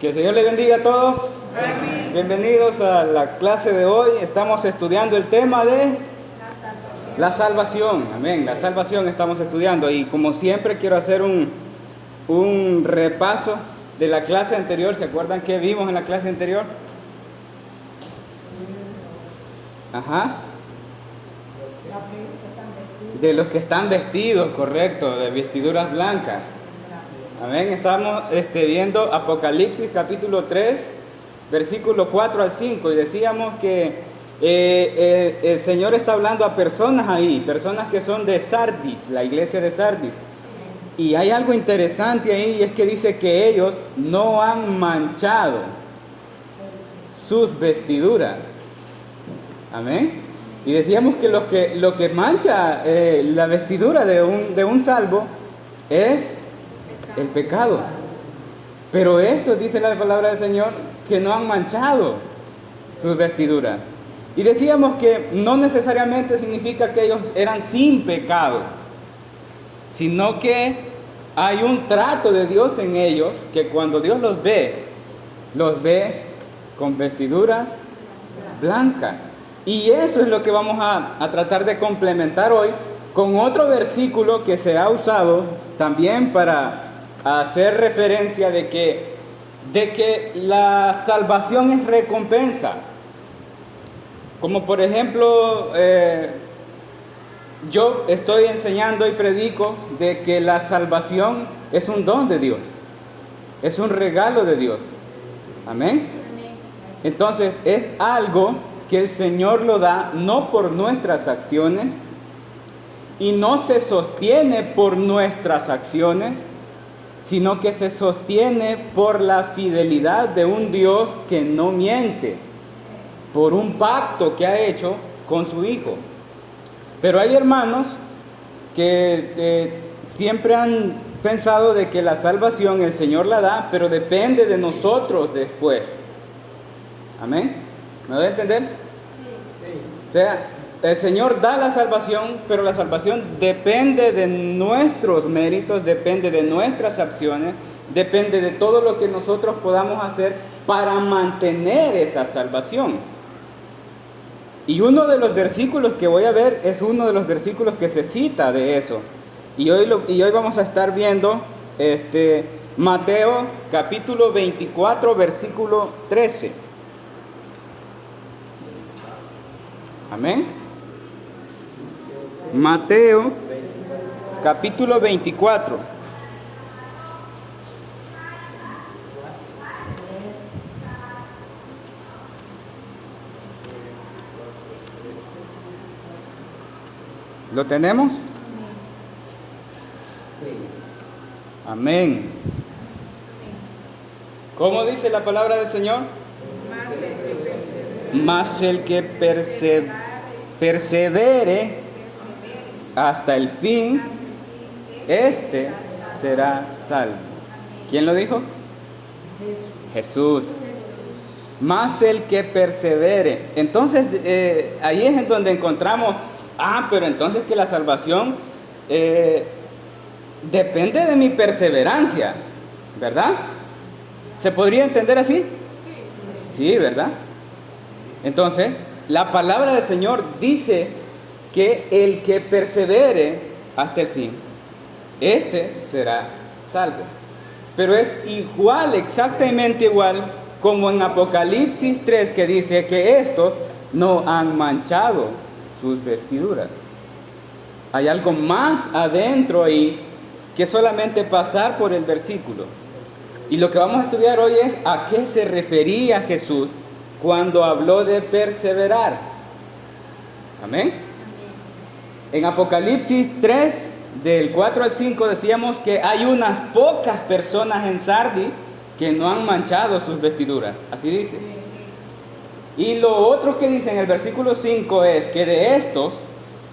Que el Señor le bendiga a todos. Amén. Bienvenidos a la clase de hoy. Estamos estudiando el tema de la salvación. Amén. La salvación estamos estudiando. Y como siempre quiero hacer un repaso de la clase anterior. ¿Se acuerdan qué vimos en la clase anterior? Ajá. De los que están vestidos, correcto, de vestiduras blancas. Amén. Estamos viendo Apocalipsis capítulo 3, versículo 4 al 5. Y decíamos que el Señor está hablando a personas ahí, personas que son de Sardis, la iglesia de Sardis. Y hay algo interesante ahí, y es que dice que ellos no han manchado sus vestiduras. Amén. Y decíamos que lo que mancha la vestidura de un salvo es el pecado. Pero esto dice la palabra del Señor, que no han manchado sus vestiduras. Y decíamos que no necesariamente significa que ellos eran sin pecado, sino que hay un trato de Dios en ellos, que cuando Dios los ve con vestiduras blancas. Y eso es lo que vamos a tratar de complementar hoy con otro versículo que se ha usado también para hacer referencia de que la salvación es recompensa. Como por ejemplo, yo estoy enseñando y predico de que la salvación es un don de Dios, es un regalo de Dios. Amén. Entonces es algo que el Señor lo da no por nuestras acciones y no se sostiene por nuestras acciones, sino que se sostiene por la fidelidad de un Dios que no miente, por un pacto que ha hecho con su Hijo. Pero hay hermanos que siempre han pensado de que la salvación el Señor la da, pero depende de nosotros después. Amén. ¿Me doy a entender? Sí. O sea, el Señor da la salvación, pero la salvación depende de nuestros méritos, depende de nuestras acciones, depende de todo lo que nosotros podamos hacer para mantener esa salvación. Y uno de los versículos que voy a ver es uno de los versículos que se cita de eso. Y hoy vamos a estar viendo Mateo capítulo 24, versículo 13. Amén. Mateo capítulo 24. ¿Lo tenemos? Amén. ¿Cómo dice la palabra del Señor? Mas el que persevere hasta el fin, este será salvo. ¿Quién lo dijo? Jesús. Más el que persevere. Entonces, ahí es en donde encontramos, pero entonces que la salvación depende de mi perseverancia, ¿verdad? ¿Se podría entender así? Sí, ¿verdad? Entonces, la palabra del Señor dice que el que persevere hasta el fin, este será salvo. Pero es igual, exactamente igual, como en Apocalipsis 3, que dice que estos no han manchado sus vestiduras. Hay algo más adentro ahí que solamente pasar por el versículo. Y lo que vamos a estudiar hoy es a qué se refería Jesús cuando habló de perseverar. Amén. En Apocalipsis 3, del 4 al 5, decíamos que hay unas pocas personas en Sardis que no han manchado sus vestiduras. Así dice. Y lo otro que dice en el versículo 5 es que de estos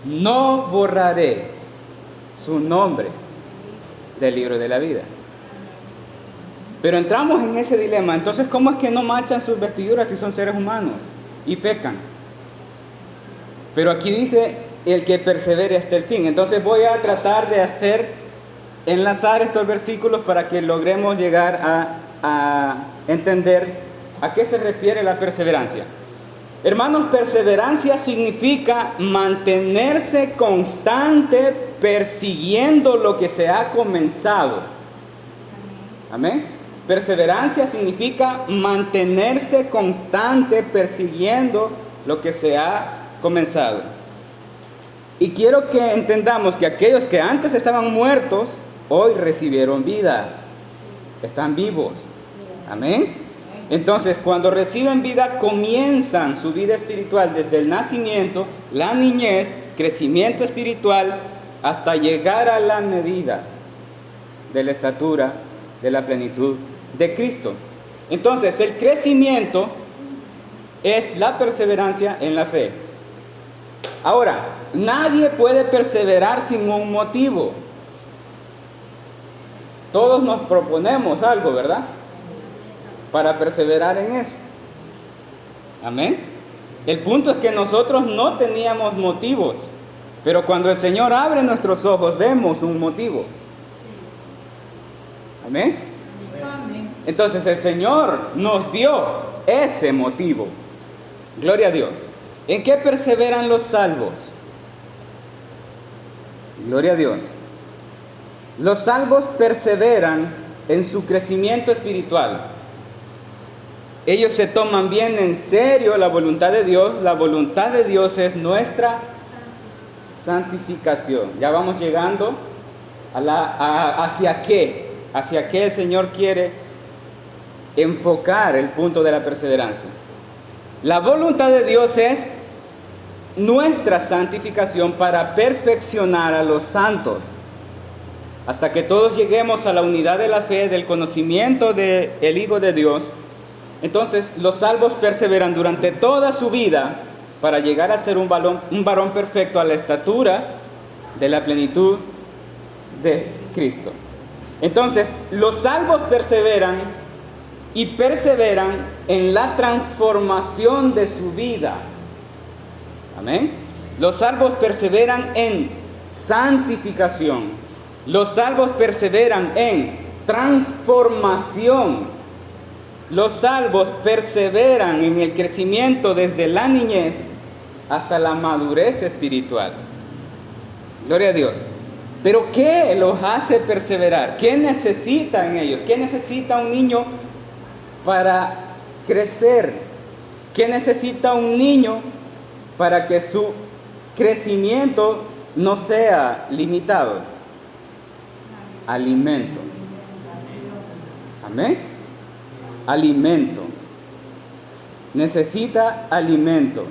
no borraré su nombre del libro de la vida. Pero entramos en ese dilema. Entonces, ¿cómo es que no manchan sus vestiduras si son seres humanos y pecan? Pero aquí dice el que persevere hasta el fin. Entonces voy a tratar de enlazar estos versículos para que logremos llegar a a entender a qué se refiere la perseverancia. Hermanos, perseverancia significa mantenerse constante persiguiendo lo que se ha comenzado. Amén. Perseverancia significa mantenerse constante persiguiendo lo que se ha comenzado. Y quiero que entendamos que aquellos que antes estaban muertos, hoy recibieron vida. Están vivos. Amén. Entonces, cuando reciben vida, comienzan su vida espiritual desde el nacimiento, la niñez, crecimiento espiritual, hasta llegar a la medida de la estatura, de la plenitud de Cristo. Entonces, el crecimiento es la perseverancia en la fe. Ahora, nadie puede perseverar sin un motivo. Todos nos proponemos algo, ¿verdad? Para perseverar en eso. Amén. El punto es que nosotros no teníamos motivos, pero cuando el Señor abre nuestros ojos, vemos un motivo. Amén. Entonces el Señor nos dio ese motivo. Gloria a Dios. ¿En qué perseveran los salvos? Gloria a Dios. Los salvos perseveran en su crecimiento espiritual. Ellos se toman bien en serio la voluntad de Dios. La voluntad de Dios es nuestra santificación. Ya vamos llegando hacia qué el Señor quiere enfocar el punto de la perseverancia. La voluntad de Dios es nuestra santificación para perfeccionar a los santos, hasta que todos lleguemos a la unidad de la fe, del conocimiento del Hijo de Dios. Entonces, los salvos perseveran durante toda su vida para llegar a ser un varón perfecto a la estatura de la plenitud de Cristo. Entonces, los salvos perseveran en la transformación de su vida. Amén. Los salvos perseveran en santificación. Los salvos perseveran en transformación. Los salvos perseveran en el crecimiento desde la niñez hasta la madurez espiritual. Gloria a Dios. Pero ¿qué los hace perseverar? ¿Qué necesitan ellos? ¿Qué necesita un niño para crecer? ¿Qué necesita un niño para que su crecimiento no sea limitado? Alimento. Amén. Alimento. Necesita alimento.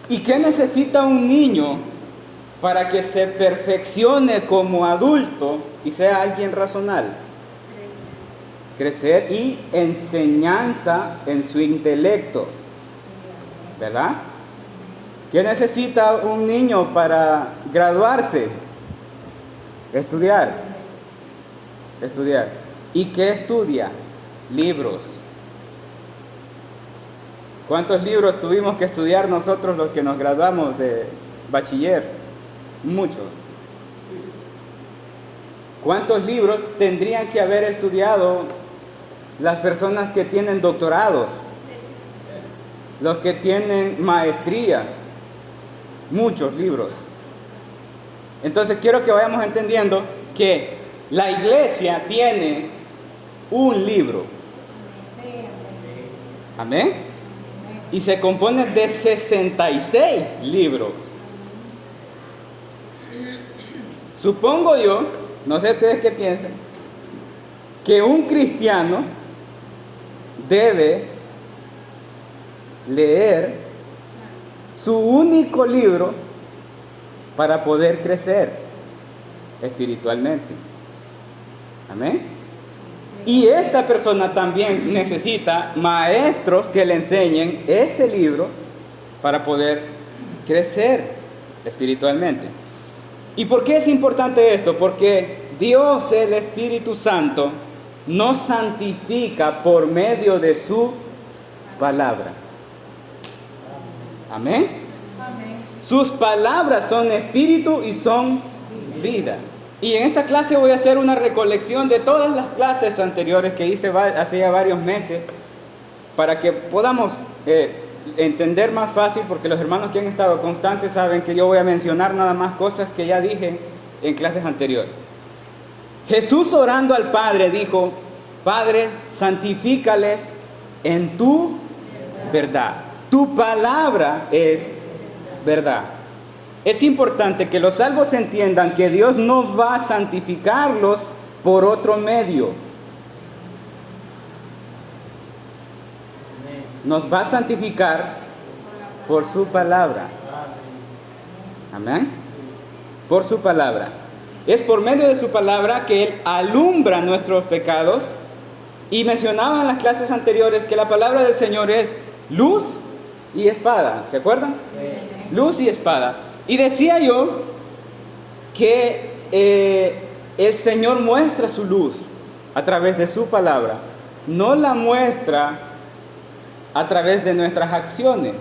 ¿Y qué necesita un niño para que se perfeccione como adulto y sea alguien racional? Crecer y enseñanza en su intelecto. ¿Verdad? ¿Qué necesita un niño para graduarse? Estudiar. ¿Y qué estudia? Libros. ¿Cuántos libros tuvimos que estudiar nosotros los que nos graduamos de bachiller? Muchos. ¿Cuántos libros tendrían que haber estudiado las personas que tienen doctorados? Los que tienen maestrías. Muchos libros. Entonces quiero que vayamos entendiendo que la iglesia tiene un libro. Amén. Y se compone de 66 libros. Supongo yo, no sé ustedes qué piensan, que un cristiano debe leer su único libro para poder crecer espiritualmente. Amén. Y esta persona también necesita maestros que le enseñen ese libro para poder crecer espiritualmente. ¿Y por qué es importante esto? Porque Dios, el Espíritu Santo, nos santifica por medio de su palabra. Amén. Sus palabras son espíritu y son vida. Y en esta clase voy a hacer una recolección de todas las clases anteriores que hice hace ya varios meses, para que podamos entender más fácil, porque los hermanos que han estado constantes saben que yo voy a mencionar nada más cosas que ya dije en clases anteriores. Jesús, orando al Padre, dijo: Padre, santifícales en tu verdad. Tu palabra es verdad. Es importante que los salvos entiendan que Dios no va a santificarlos por otro medio. Nos va a santificar por su palabra. Amén. Por su palabra. Es por medio de su palabra que Él alumbra nuestros pecados. Y mencionaba en las clases anteriores que la palabra del Señor es luz y espada. ¿Se acuerdan? Sí. Luz y espada. Y decía yo que el Señor muestra su luz a través de su palabra. No la muestra a través de nuestras acciones.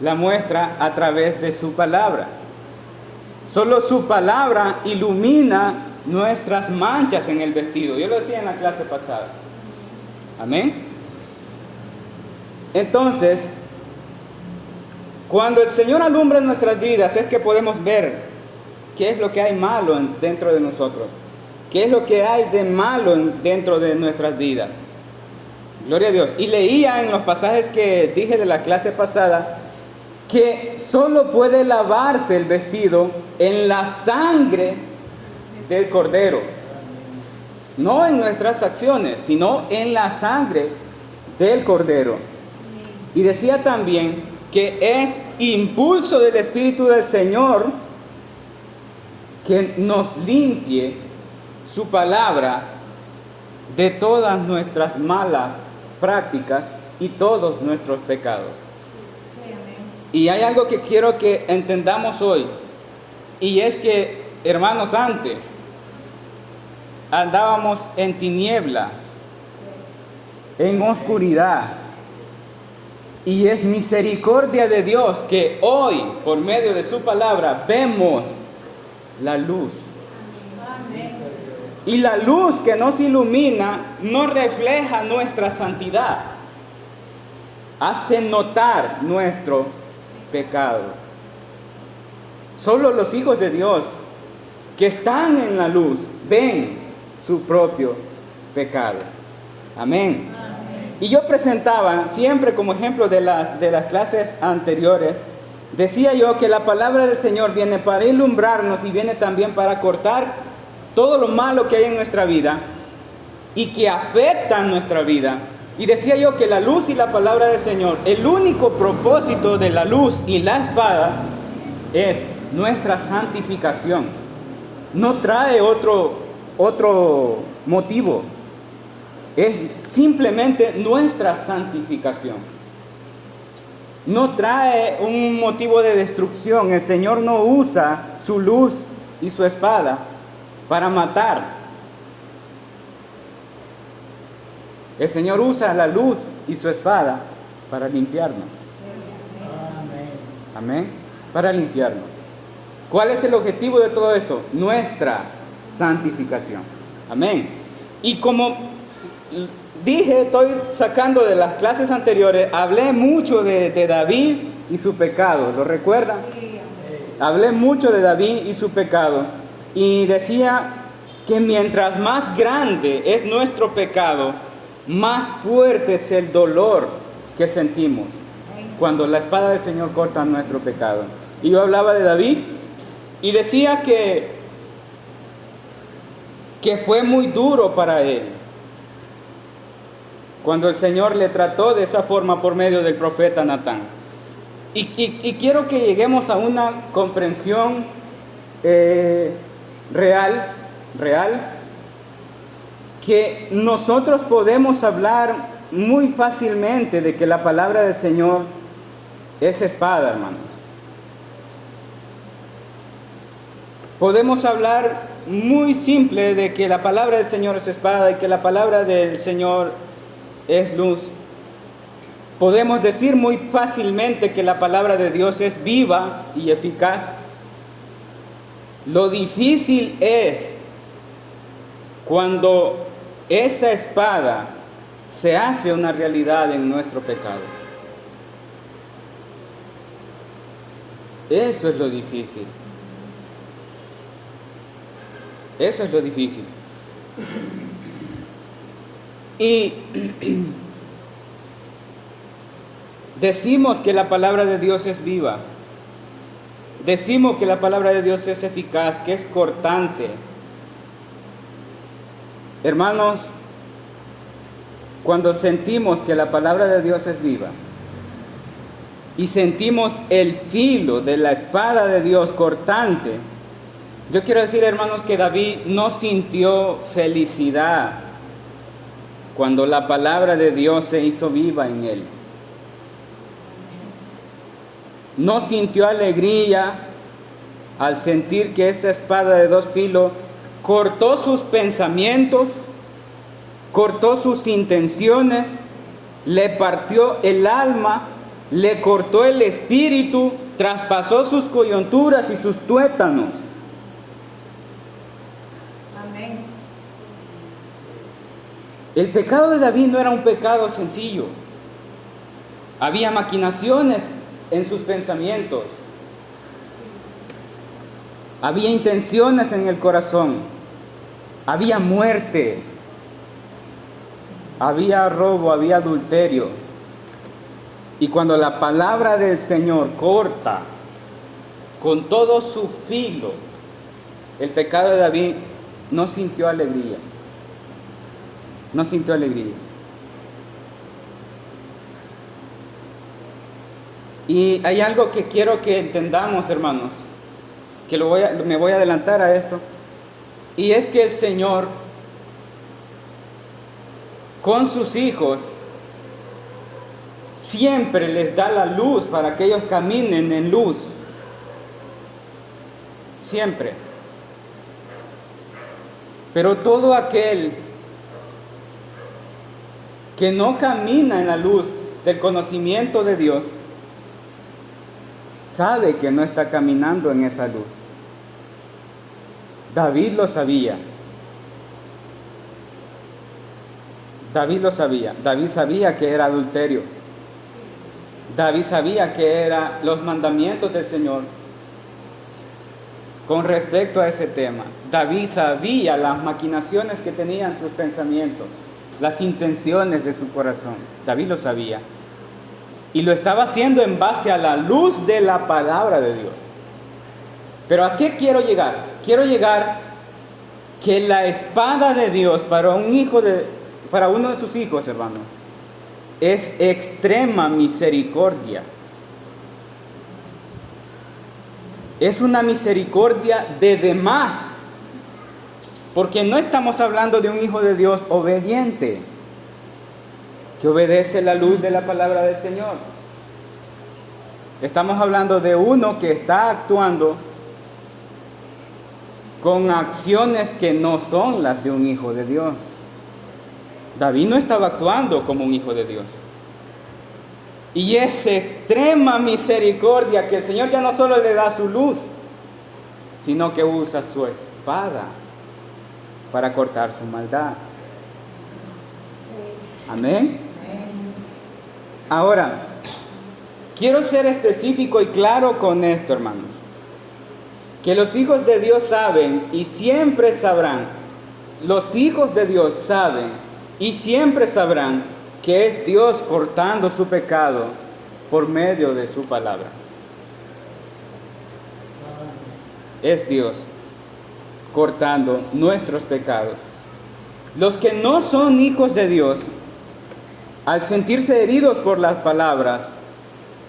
La muestra a través de su palabra. Solo su palabra ilumina nuestras manchas en el vestido. Yo lo decía en la clase pasada. Amén. Entonces, cuando el Señor alumbra nuestras vidas, es que podemos ver qué es lo que hay malo dentro de nosotros. Qué es lo que hay de malo dentro de nuestras vidas. Gloria a Dios. Y leía en los pasajes que dije de la clase pasada que solo puede lavarse el vestido en la sangre del Cordero. No en nuestras acciones, sino en la sangre del Cordero. Y decía también que es impulso del Espíritu del Señor que nos limpie su palabra de todas nuestras malas prácticas y todos nuestros pecados. Y hay algo que quiero que entendamos hoy, y es que, hermanos, antes andábamos en tiniebla, en oscuridad, y es misericordia de Dios que hoy, por medio de su palabra, vemos la luz. Y la luz que nos ilumina no refleja nuestra santidad, hace notar nuestro pecado. Solo los hijos de Dios que están en la luz ven su propio pecado. Amén. Y yo presentaba siempre como ejemplo de las clases anteriores, decía yo que la palabra del Señor viene para ilumbrarnos y viene también para cortar todo lo malo que hay en nuestra vida y que afecta nuestra vida. Y decía yo que la luz y la palabra del Señor, el único propósito de la luz y la espada es nuestra santificación. No trae otro motivo. Es simplemente nuestra santificación. No trae un motivo de destrucción. El Señor no usa su luz y su espada para matar. El Señor usa la luz y su espada para limpiarnos. Amén. Para limpiarnos. ¿Cuál es el objetivo de todo esto? Nuestra santificación. Amén. Y como dije, estoy sacando de las clases anteriores, hablé mucho de David y su pecado. ¿Lo recuerdan? Hablé mucho de David y su pecado. Y decía que mientras más grande es nuestro pecado, más fuerte es el dolor que sentimos cuando la espada del Señor corta nuestro pecado. Y yo hablaba de David y decía que fue muy duro para él cuando el Señor le trató de esa forma por medio del profeta Natán. Y quiero que lleguemos a una comprensión real, que nosotros podemos hablar muy fácilmente de que la palabra del Señor es espada, hermanos. Podemos hablar muy simple de que la palabra del Señor es espada y que la palabra del Señor es luz. Podemos decir muy fácilmente que la palabra de Dios es viva y eficaz. Lo difícil es cuando esa espada se hace una realidad en nuestro pecado. Eso es lo difícil. Eso es lo difícil. Y decimos que la palabra de Dios es viva. Decimos que la palabra de Dios es eficaz, que es cortante. Hermanos, cuando sentimos que la palabra de Dios es viva y sentimos el filo de la espada de Dios cortante, yo quiero decir, hermanos, que David no sintió felicidad cuando la palabra de Dios se hizo viva en él. No sintió alegría al sentir que esa espada de dos filos cortó sus pensamientos, cortó sus intenciones, le partió el alma, le cortó el espíritu, traspasó sus coyunturas y sus tuétanos. Amén. El pecado de David no era un pecado sencillo. Había maquinaciones en sus pensamientos. Había intenciones en el corazón. Había muerte. Había robo, había adulterio. Y cuando la palabra del Señor corta con todo su filo, el pecado de David no sintió alegría. No sintió alegría. Y hay algo que quiero que entendamos, hermanos, que me voy a adelantar a esto, y es que el Señor, con sus hijos, siempre les da la luz para que ellos caminen en luz. Siempre. Pero todo aquel que no camina en la luz del conocimiento de Dios, sabe que no está caminando en esa luz. David lo sabía. David lo sabía. David sabía que era adulterio. David sabía que eran los mandamientos del Señor. Con respecto a ese tema, David sabía las maquinaciones que tenían sus pensamientos, las intenciones de su corazón. David lo sabía. Y lo estaba haciendo en base a la luz de la palabra de Dios. Pero ¿a qué quiero llegar? Quiero llegar que la espada de Dios para uno de sus hijos, hermanos, es extrema misericordia. Es una misericordia de demás. Porque no estamos hablando de un hijo de Dios obediente, que obedece la luz de la palabra del Señor. Estamos hablando de uno que está actuando con acciones que no son las de un hijo de Dios. David no estaba actuando como un hijo de Dios. Y es extrema misericordia que el Señor ya no solo le da su luz, sino que usa su espada para cortar su maldad. Amén. Ahora, quiero ser específico y claro con esto, hermanos. Que los hijos de Dios saben y siempre sabrán. Los hijos de Dios saben y siempre sabrán que es Dios cortando su pecado por medio de su palabra. Es Dios cortando nuestros pecados. Los que no son hijos de Dios, al sentirse heridos por las palabras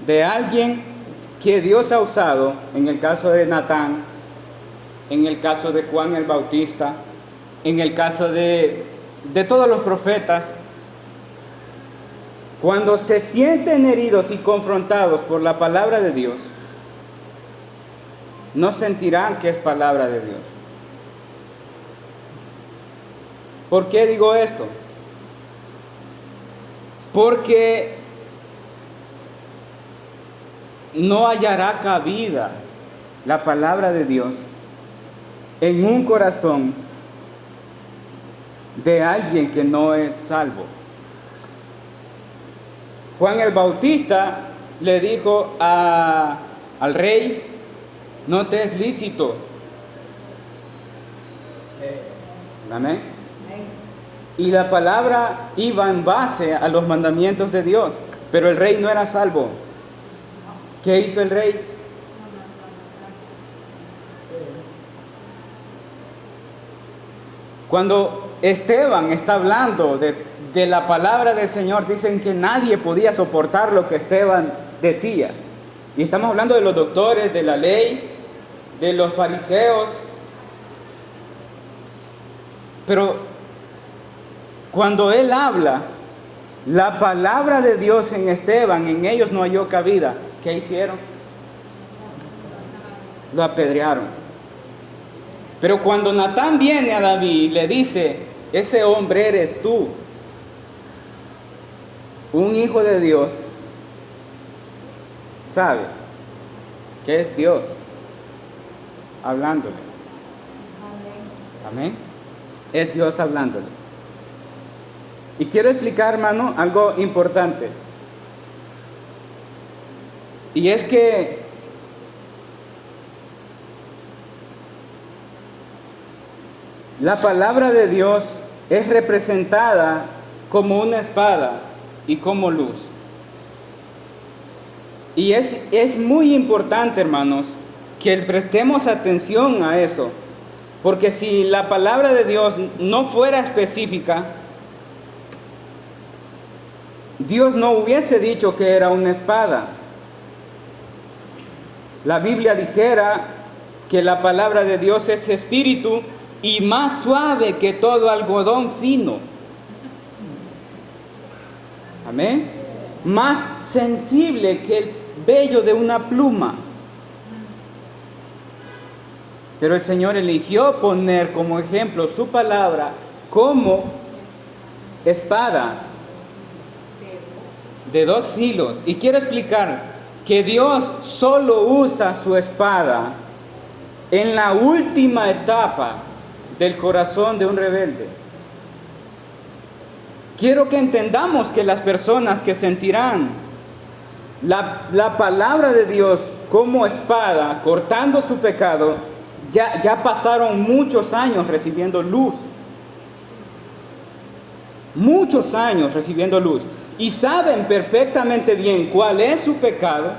de alguien que Dios ha usado, en el caso de Natán, en el caso de Juan el Bautista, en el caso de todos los profetas, cuando se sienten heridos y confrontados por la palabra de Dios, no sentirán que es palabra de Dios. ¿Por qué digo esto? Porque no hallará cabida la palabra de Dios en un corazón de alguien que no es salvo. Juan el Bautista le dijo al rey: no te es lícito. Amén. Y la palabra iba en base a los mandamientos de Dios, pero el rey no era salvo. ¿Qué hizo el rey? Cuando Esteban está hablando de la palabra del Señor, dicen que nadie podía soportar lo que Esteban decía. Y estamos hablando de los doctores de la ley, de los fariseos. Pero cuando él habla, la palabra de Dios en Esteban, en ellos no halló cabida. ¿Qué hicieron? Lo apedrearon. Pero cuando Natán viene a David y le dice: ese hombre eres tú, un hijo de Dios, sabe que es Dios hablándole. Amén. Es Dios hablándole. Y quiero explicar, hermano, algo importante. Y es que la palabra de Dios es representada como una espada y como luz. Y es muy importante, hermanos, que prestemos atención a eso. Porque si la palabra de Dios no fuera específica, Dios no hubiese dicho que era una espada. La Biblia dijera que la palabra de Dios es espíritu y más suave que todo algodón fino. Amén. Más sensible que el vello de una pluma. Pero el Señor eligió poner como ejemplo su palabra como espada de dos filos. Y quiero explicar que Dios solo usa su espada en la última etapa del corazón de un rebelde. Quiero que entendamos que las personas que sentirán la palabra de Dios como espada cortando su pecado, ya pasaron muchos años recibiendo luz. Muchos años recibiendo luz. Y saben perfectamente bien cuál es su pecado.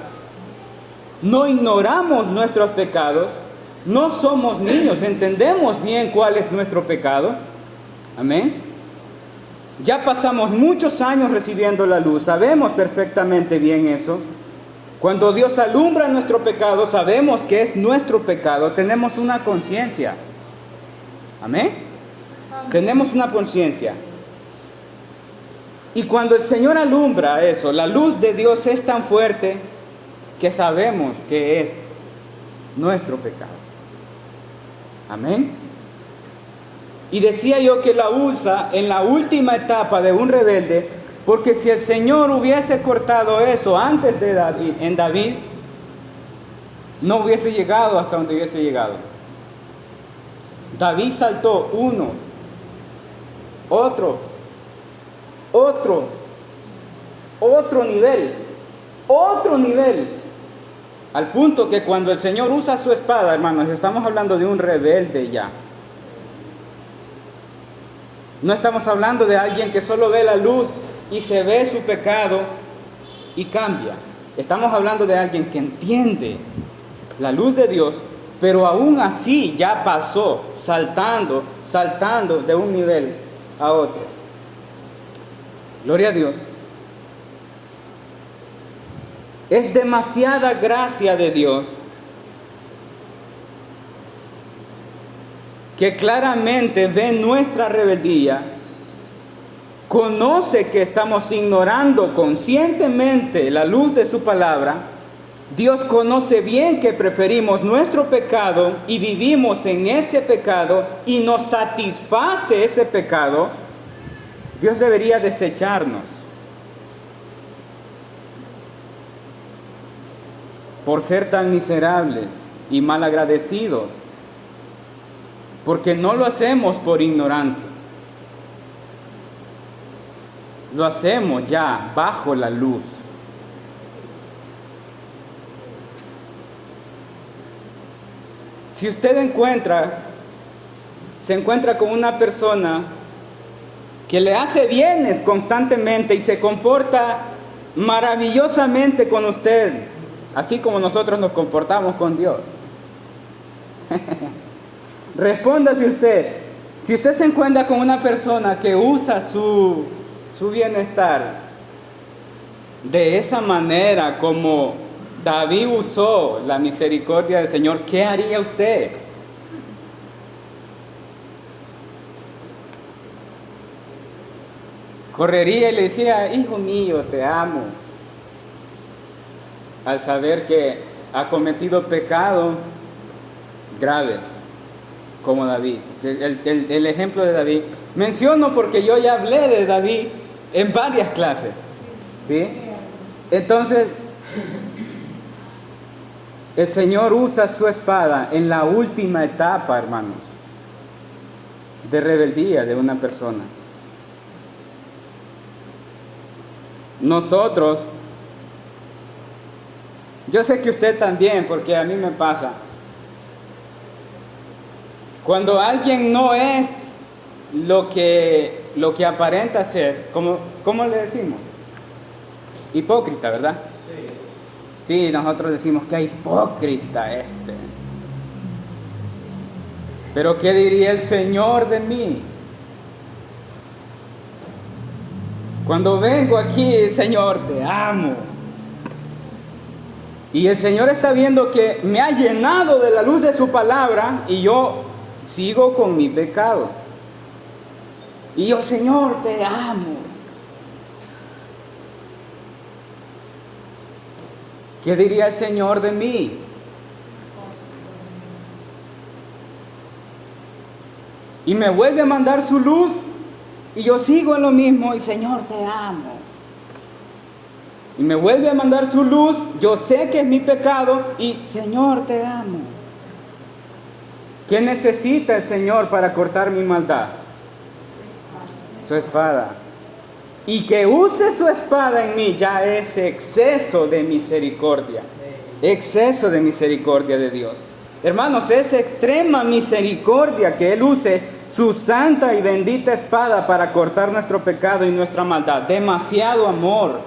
No ignoramos nuestros pecados. No somos niños, entendemos bien cuál es nuestro pecado. Amén. Ya pasamos muchos años recibiendo la luz, sabemos perfectamente bien eso. Cuando Dios alumbra nuestro pecado, sabemos que es nuestro pecado, tenemos una conciencia. Amén. Tenemos una conciencia. Y cuando el Señor alumbra eso, la luz de Dios es tan fuerte que sabemos que es nuestro pecado. Amén. Y decía yo que la usa en la última etapa de un rebelde, porque si el Señor hubiese cortado eso antes de David, en David, no hubiese llegado hasta donde hubiese llegado. David saltó uno, otro nivel, al punto que cuando el Señor usa su espada, hermanos, estamos hablando de un rebelde ya. No estamos hablando de alguien que solo ve la luz y se ve su pecado y cambia. Estamos hablando de alguien que entiende la luz de Dios, pero aún así ya pasó saltando de un nivel a otro. Gloria a Dios. Es demasiada gracia de Dios que claramente ve nuestra rebeldía, conoce que estamos ignorando conscientemente la luz de su palabra. Dios conoce bien que preferimos nuestro pecado y vivimos en ese pecado y nos satisface ese pecado. Dios debería desecharnos por ser tan miserables y malagradecidos. porque no lo hacemos por ignorancia. Lo hacemos ya bajo la luz. Si usted se encuentra con una persona que le hace bienes constantemente y se comporta maravillosamente con usted, así como nosotros nos comportamos con Dios. Respóndase usted. Si usted se encuentra con una persona que usa su bienestar de esa manera como David usó la misericordia del Señor, ¿qué haría usted? Correría y le decía, hijo mío, te amo, al saber que ha cometido pecados graves, como David. El ejemplo de David, menciono porque yo ya hablé de David en varias clases, ¿sí? Entonces, el Señor usa su espada en la última etapa, hermanos, de rebeldía de una persona. Nosotros, yo sé que usted también, porque a mí me pasa, cuando alguien no es lo que aparenta ser, ¿cómo le decimos? Hipócrita, ¿verdad? Sí, nosotros decimos que hipócrita este. Pero ¿qué diría el Señor de mí? Cuando vengo aquí, Señor, te amo. Y el Señor está viendo que me ha llenado de la luz de su palabra y yo sigo con mi pecado. Y yo, Señor, te amo. ¿Qué diría el Señor de mí? Y me vuelve a mandar su luz y yo sigo en lo mismo y Señor, te amo. Y me vuelve a mandar su luz, yo sé que es mi pecado y Señor, te amo. ¿Qué necesita el Señor para cortar mi maldad? Su espada. Y que use su espada en mí ya es exceso de misericordia. Exceso de misericordia de Dios. Hermanos, es extrema misericordia que Él use su santa y bendita espada para cortar nuestro pecado y nuestra maldad. Demasiado amor.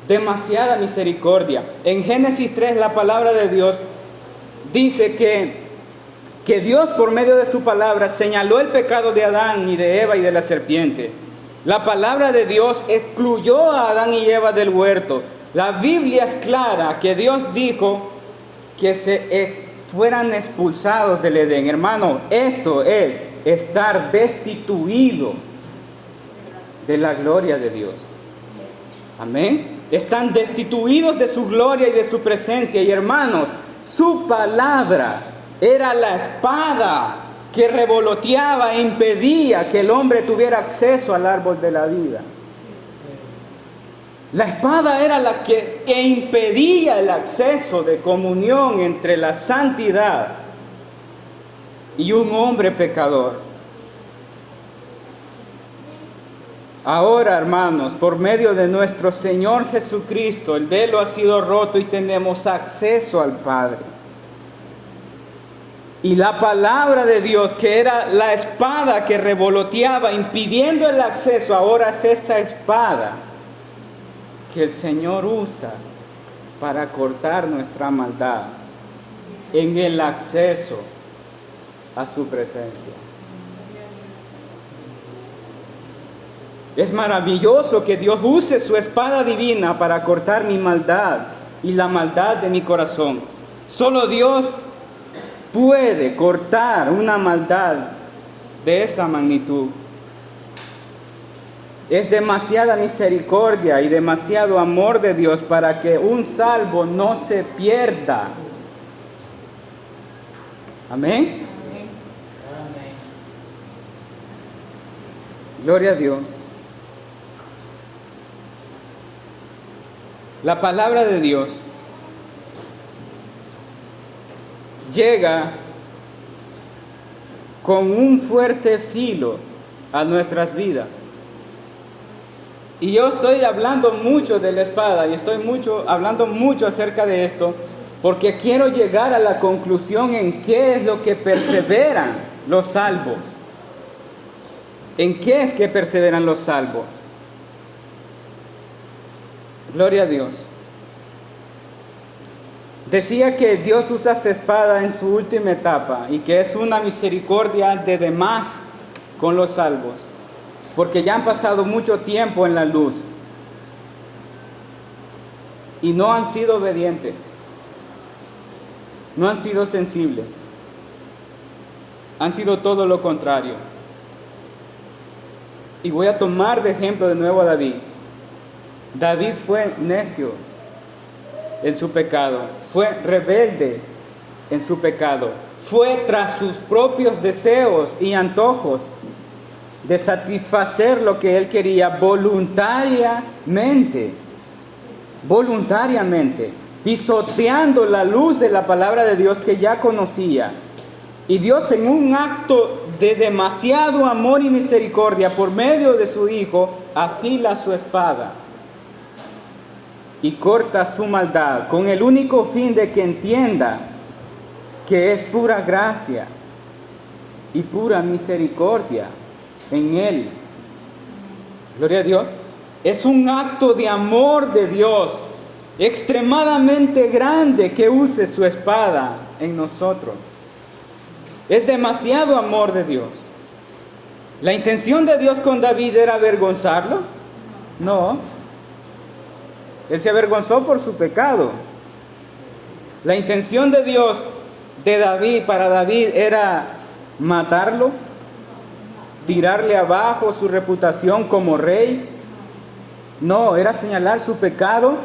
Demasiada misericordia. En Génesis 3 la palabra de Dios dice que Dios por medio de su palabra señaló el pecado de Adán y de Eva y de la serpiente. La palabra de Dios excluyó a Adán y Eva del huerto. La Biblia es clara que Dios dijo que fueran expulsados del Edén. Hermano, eso es estar destituido de la gloria de Dios. Amén. Están destituidos de su gloria y de su presencia. Y hermanos, su palabra era la espada que revoloteaba e impedía que el hombre tuviera acceso al árbol de la vida. La espada era la que impedía el acceso de comunión entre la santidad y un hombre pecador. Ahora, hermanos, por medio de nuestro Señor Jesucristo, el velo ha sido roto y tenemos acceso al Padre. Y la palabra de Dios, que era la espada que revoloteaba, impidiendo el acceso, ahora es esa espada que el Señor usa para cortar nuestra maldad en el acceso a su presencia. Es maravilloso que Dios use su espada divina para cortar mi maldad y la maldad de mi corazón. Solo Dios puede cortar una maldad de esa magnitud. Es demasiada misericordia y demasiado amor de Dios para que un salvo no se pierda. Amén. Gloria a Dios. La palabra de Dios llega con un fuerte filo a nuestras vidas. Y yo estoy hablando mucho de la espada y estoy hablando mucho acerca de esto porque quiero llegar a la conclusión en qué es lo que perseveran los salvos. ¿En qué es que perseveran los salvos? Gloria a Dios. Decía que Dios usa su espada en su última etapa y que es una misericordia de demás con los salvos, porque ya han pasado mucho tiempo en la luz y no han sido obedientes, no han sido sensibles, han sido todo lo contrario. Y voy a tomar de ejemplo de nuevo a David. David fue necio en su pecado, fue rebelde en su pecado, fue tras sus propios deseos y antojos de satisfacer lo que él quería voluntariamente, pisoteando la luz de la palabra de Dios que ya conocía. Y Dios, en un acto de demasiado amor y misericordia por medio de su Hijo, afila su espada y corta su maldad con el único fin de que entienda que es pura gracia y pura misericordia en Él. Gloria a Dios. Es un acto de amor de Dios extremadamente grande que use su espada en nosotros. Es demasiado amor de Dios. ¿La intención de Dios con David era avergonzarlo? No. Él se avergonzó por su pecado. La intención de Dios de David, para David, era matarlo, tirarle abajo su reputación como rey. No, era señalar su pecado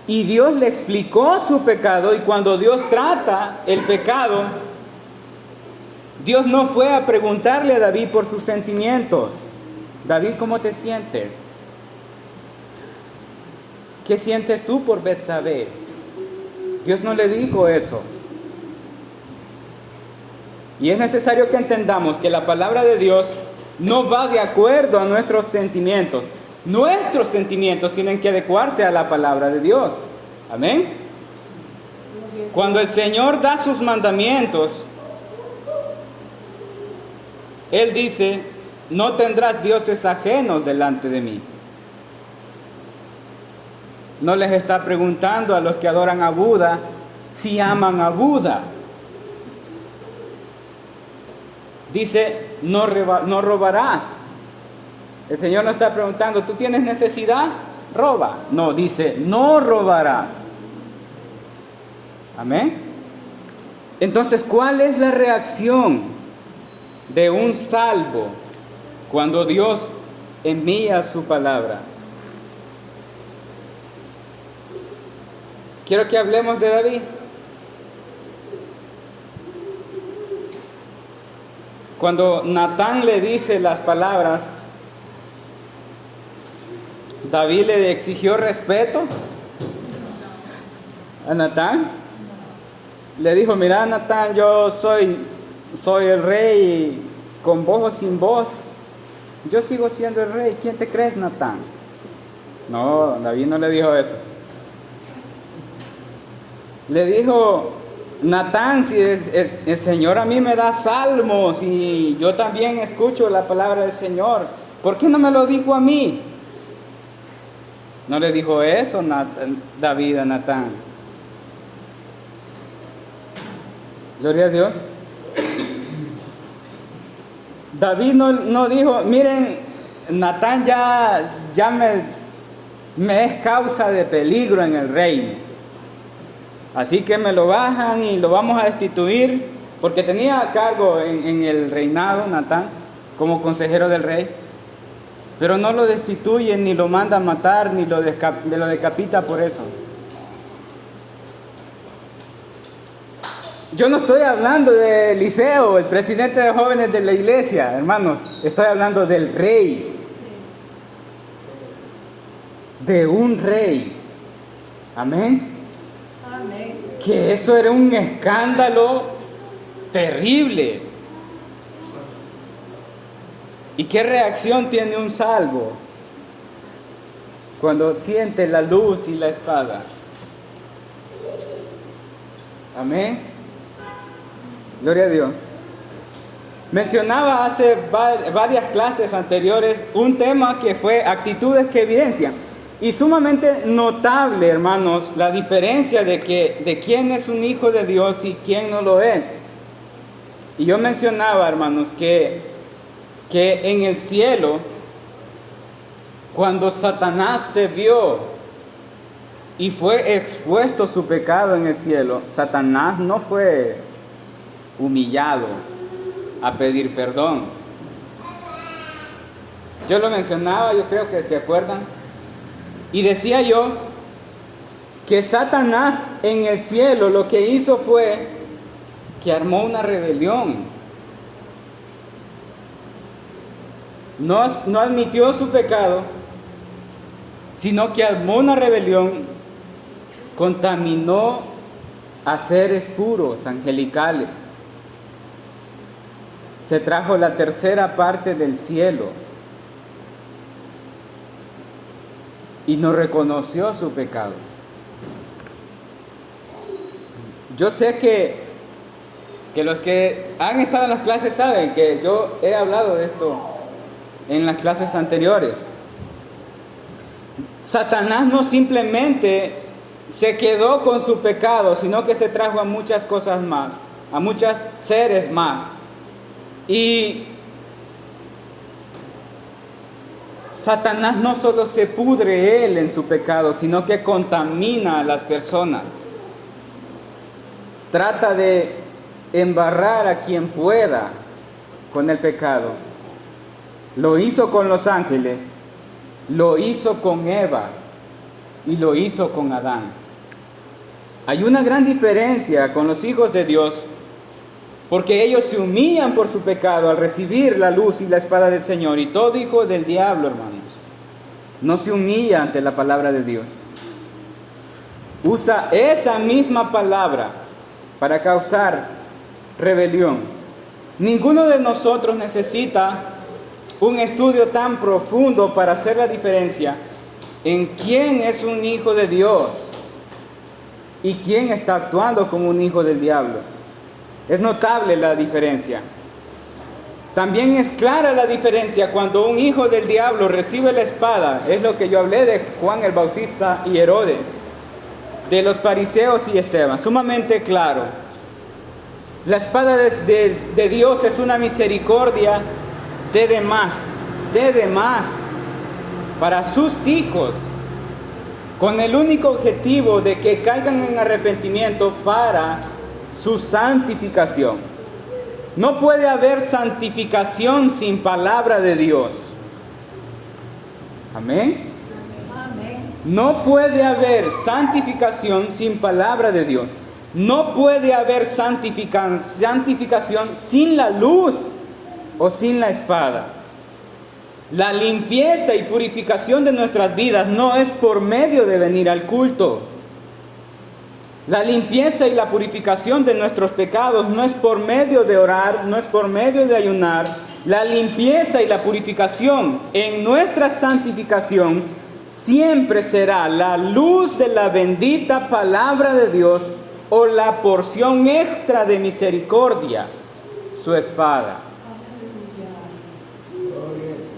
y Dios le explicó su pecado. Y cuando Dios trata el pecado, Dios no fue a preguntarle a David por sus sentimientos. David, ¿cómo te sientes? ¿Qué sientes tú por Betsabé? Dios no le dijo eso. Y es necesario que entendamos que la palabra de Dios no va de acuerdo a nuestros sentimientos. Nuestros sentimientos tienen que adecuarse a la palabra de Dios. Amén. Cuando el Señor da sus mandamientos, Él dice: no tendrás dioses ajenos delante de mí. No les está preguntando a los que adoran a Buda si aman a Buda. Dice: no robarás. El Señor no está preguntando: ¿tú tienes necesidad? Roba. No, dice: no robarás. Amén. Entonces, ¿cuál es la reacción de un salvo cuando Dios envía su palabra? Quiero que hablemos de David. Cuando Natán le dice las palabras, David le exigió respeto a Natán. Le dijo: mira, Natán, yo soy el rey, con vos o sin vos. Yo sigo siendo el rey. ¿Quién te crees, Natán? No, David no le dijo eso. Le dijo: Natán, si el Señor a mí me da salmos y yo también escucho la palabra del Señor, ¿por qué no me lo dijo a mí? No le dijo eso David a Natán. Gloria a Dios. David no dijo: miren, Natán ya me es causa de peligro en el reino, así que me lo bajan y lo vamos a destituir, porque tenía cargo en el reinado Natán como consejero del rey, pero no lo destituyen, ni lo manda a matar, ni lo decapita por eso. Yo no estoy hablando de Eliseo, el presidente de jóvenes de la iglesia, hermanos. Estoy hablando del rey. De un rey. Amén. Que eso era un escándalo terrible. ¿Y qué reacción tiene un salvo cuando siente la luz y la espada? Amén. Gloria a Dios. Mencionaba hace varias clases anteriores un tema que fue actitudes que evidencian. Y sumamente notable, hermanos, la diferencia de quién es un hijo de Dios y quién no lo es. Y yo mencionaba, hermanos, que en el cielo, cuando Satanás se vio y fue expuesto su pecado en el cielo, Satanás no fue humillado a pedir perdón. Yo lo mencionaba, yo creo que se acuerdan. Y decía yo que Satanás en el cielo lo que hizo fue que armó una rebelión. No admitió su pecado, sino que armó una rebelión, contaminó a seres puros, angelicales. Se trajo la tercera parte del cielo y no reconoció su pecado. Yo sé que los que han estado en las clases saben que yo he hablado de esto en las clases anteriores. Satanás no simplemente se quedó con su pecado, sino que se trajo a muchas cosas más, a muchos seres más. Y Satanás no solo se pudre él en su pecado, sino que contamina a las personas. Trata de embarrar a quien pueda con el pecado. Lo hizo con los ángeles, lo hizo con Eva y lo hizo con Adán. Hay una gran diferencia con los hijos de Dios, porque ellos se humillan por su pecado al recibir la luz y la espada del Señor. Y todo hijo del diablo, hermanos, no se humilla ante la palabra de Dios. Usa esa misma palabra para causar rebelión. Ninguno de nosotros necesita un estudio tan profundo para hacer la diferencia en quién es un hijo de Dios y quién está actuando como un hijo del diablo. Es notable la diferencia. También es clara la diferencia cuando un hijo del diablo recibe la espada. Es lo que yo hablé de Juan el Bautista y Herodes, de los fariseos y Esteban. Sumamente claro. La espada de Dios es una misericordia de demás para sus hijos, con el único objetivo de que caigan en arrepentimiento para su santificación. No puede haber santificación sin palabra de Dios. Amén. No puede haber santificación sin palabra de Dios. No puede haber santificación sin la luz o sin la espada. La limpieza y purificación de nuestras vidas no es por medio de venir al culto. La limpieza y la purificación de nuestros pecados no es por medio de orar, no es por medio de ayunar. La limpieza y la purificación en nuestra santificación siempre será la luz de la bendita palabra de Dios o la porción extra de misericordia, su espada.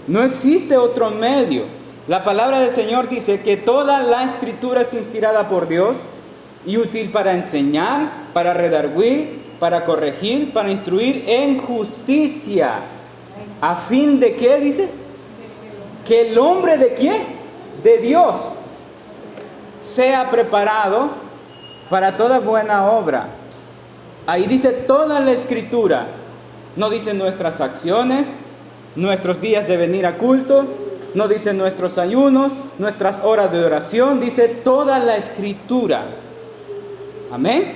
No existe otro medio. La palabra del Señor dice que toda la escritura es inspirada por Dios y útil para enseñar, para redarguir, para corregir, para instruir en justicia. ¿A fin de qué dice? Que el hombre de quién? De Dios sea preparado para toda buena obra. Ahí dice toda la escritura. No dice nuestras acciones, nuestros días de venir a culto, no dice nuestros ayunos, nuestras horas de oración, dice toda la escritura. Amén.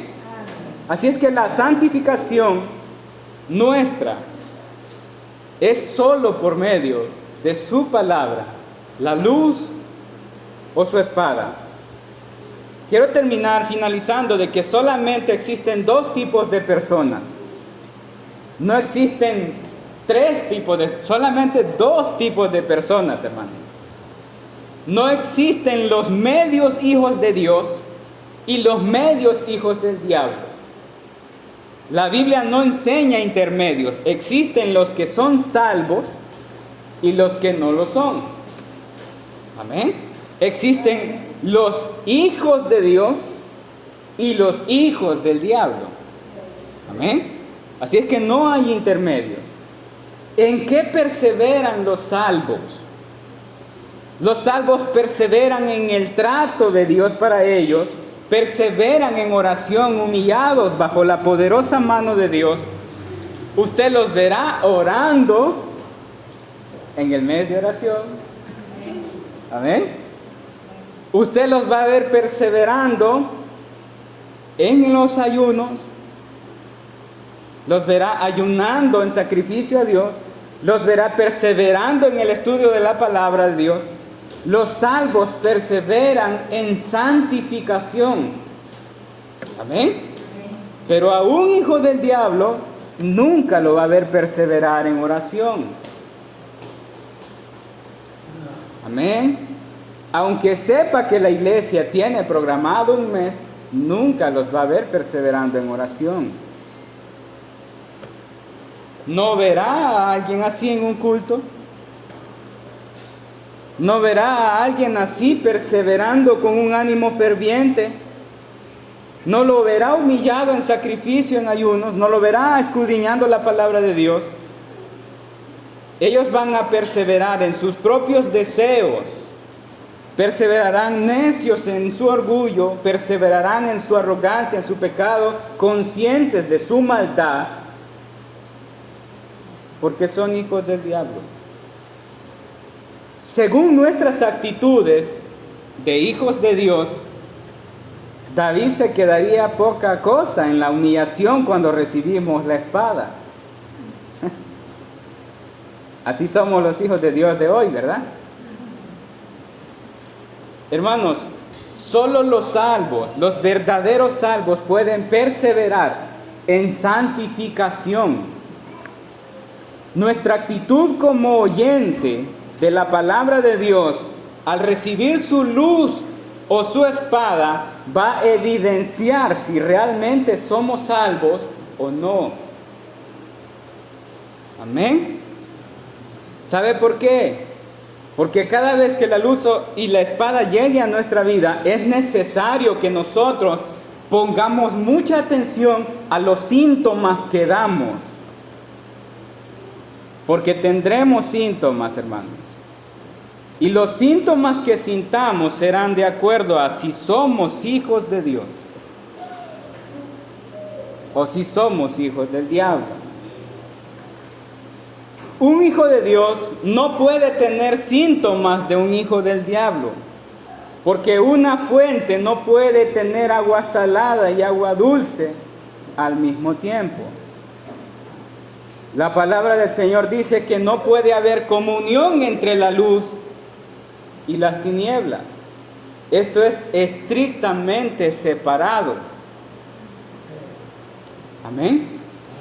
Así es que la santificación nuestra es solo por medio de su palabra, la luz o su espada. Quiero terminar finalizando de que solamente existen dos tipos de personas. No existen solamente dos tipos de personas, hermanos. No existen los medios hijos de Dios y los medios hijos del diablo. La Biblia no enseña intermedios. Existen los que son salvos y los que no lo son. Amén. Existen los hijos de Dios y los hijos del diablo. Amén. Así es que no hay intermedios. ¿En qué perseveran los salvos? Los salvos perseveran en el trato de Dios para ellos, perseveran en oración, humillados bajo la poderosa mano de Dios. Usted los verá orando en el mes de oración. Amén. Usted los va a ver perseverando en los ayunos. Los verá ayunando en sacrificio a Dios. Los verá perseverando en el estudio de la palabra de Dios. Los salvos perseveran en santificación. Amén. Pero a un hijo del diablo nunca lo va a ver perseverar en oración. Amén. Aunque sepa que la iglesia tiene programado un mes, nunca los va a ver perseverando en oración. ¿No verá a alguien así en un culto? ¿No verá a alguien así perseverando con un ánimo ferviente? ¿No lo verá humillado en sacrificio, en ayunos? ¿No lo verá escudriñando la palabra de Dios? Ellos van a perseverar en sus propios deseos. Perseverarán necios en su orgullo, perseverarán en su arrogancia, en su pecado, conscientes de su maldad, porque son hijos del diablo. Según nuestras actitudes de hijos de Dios, David se quedaría poca cosa en la humillación cuando recibimos la espada. Así somos los hijos de Dios de hoy, ¿verdad? Hermanos, solo los salvos, los verdaderos salvos pueden perseverar en santificación. Nuestra actitud como oyente de la palabra de Dios, al recibir su luz o su espada, va a evidenciar si realmente somos salvos o no. Amén. ¿Sabe por qué? Porque cada vez que la luz y la espada llegue a nuestra vida, es necesario que nosotros pongamos mucha atención a los síntomas que damos. Porque tendremos síntomas, hermanos. Y los síntomas que sintamos serán de acuerdo a si somos hijos de Dios o si somos hijos del diablo. Un hijo de Dios no puede tener síntomas de un hijo del diablo, porque una fuente no puede tener agua salada y agua dulce al mismo tiempo. La palabra del Señor dice que no puede haber comunión entre la luz y las tinieblas. Esto es estrictamente separado. Amén.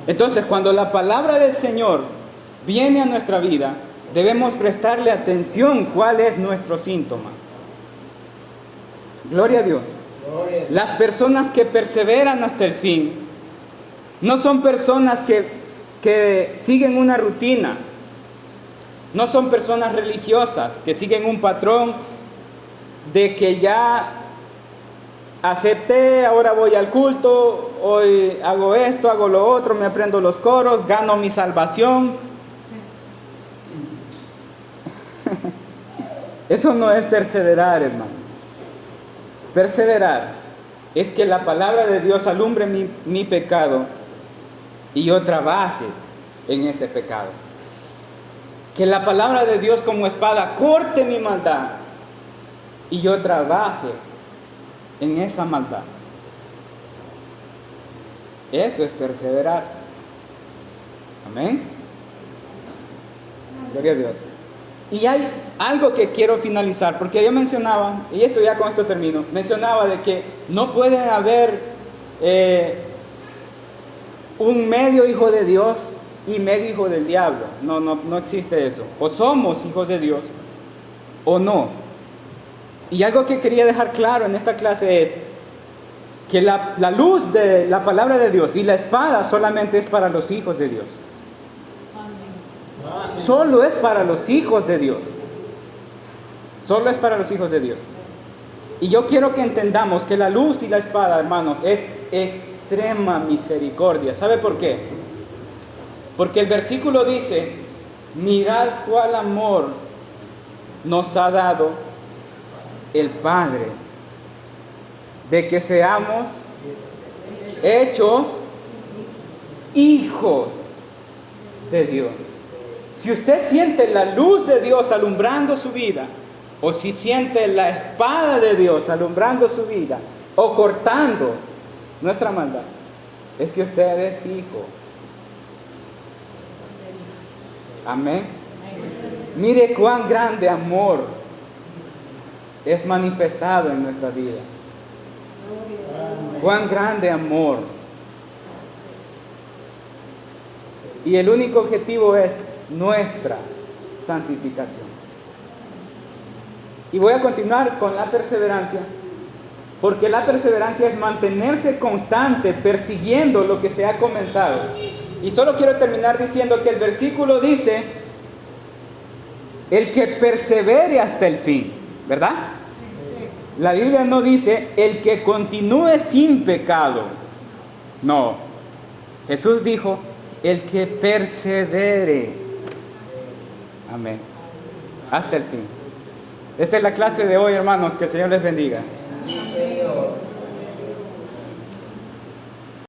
Entonces, cuando la palabra del Señor viene a nuestra vida, debemos prestarle atención cuál es nuestro síntoma. Gloria a Dios. Las personas que perseveran hasta el fin no son personas que siguen una rutina. No son personas religiosas que siguen un patrón de que ya acepté, ahora voy al culto, hoy hago esto, hago lo otro, me aprendo los coros, gano mi salvación. Eso no es perseverar, hermanos. Perseverar es que la palabra de Dios alumbre mi pecado y yo trabaje en ese pecado. Que la palabra de Dios como espada corte mi maldad y yo trabaje en esa maldad. Eso es perseverar. Amén. Gloria a Dios. Y hay algo que quiero finalizar, porque yo mencionaba, y esto ya con esto termino, mencionaba de que no puede haber un medio hijo de Dios y medio hijo del diablo. No existe eso. O somos hijos de Dios o no. Y algo que quería dejar claro en esta clase es que la luz de la palabra de Dios y la espada solamente es para los hijos de Dios. Solo es para los hijos de Dios. Solo es para los hijos de Dios. Y yo quiero que entendamos que la luz y la espada, hermanos, es extrema misericordia. ¿Sabe por qué? Porque el versículo dice: mirad cuál amor nos ha dado el Padre, de que seamos hechos hijos de Dios. Si usted siente la luz de Dios alumbrando su vida, o si siente la espada de Dios alumbrando su vida, o cortando nuestra maldad, es que usted es hijo. Amén. Mire cuán grande amor es manifestado en nuestra vida. Cuán grande amor. Y el único objetivo es nuestra santificación. Y voy a continuar con la perseverancia, porque la perseverancia es mantenerse constante, persiguiendo lo que se ha comenzado. Y solo quiero terminar diciendo que el versículo dice: el que persevere hasta el fin, ¿verdad? La Biblia no dice el que continúe sin pecado. No. Jesús dijo el que persevere. Amén. Hasta el fin. Esta es la clase de hoy, hermanos. Que el Señor les bendiga.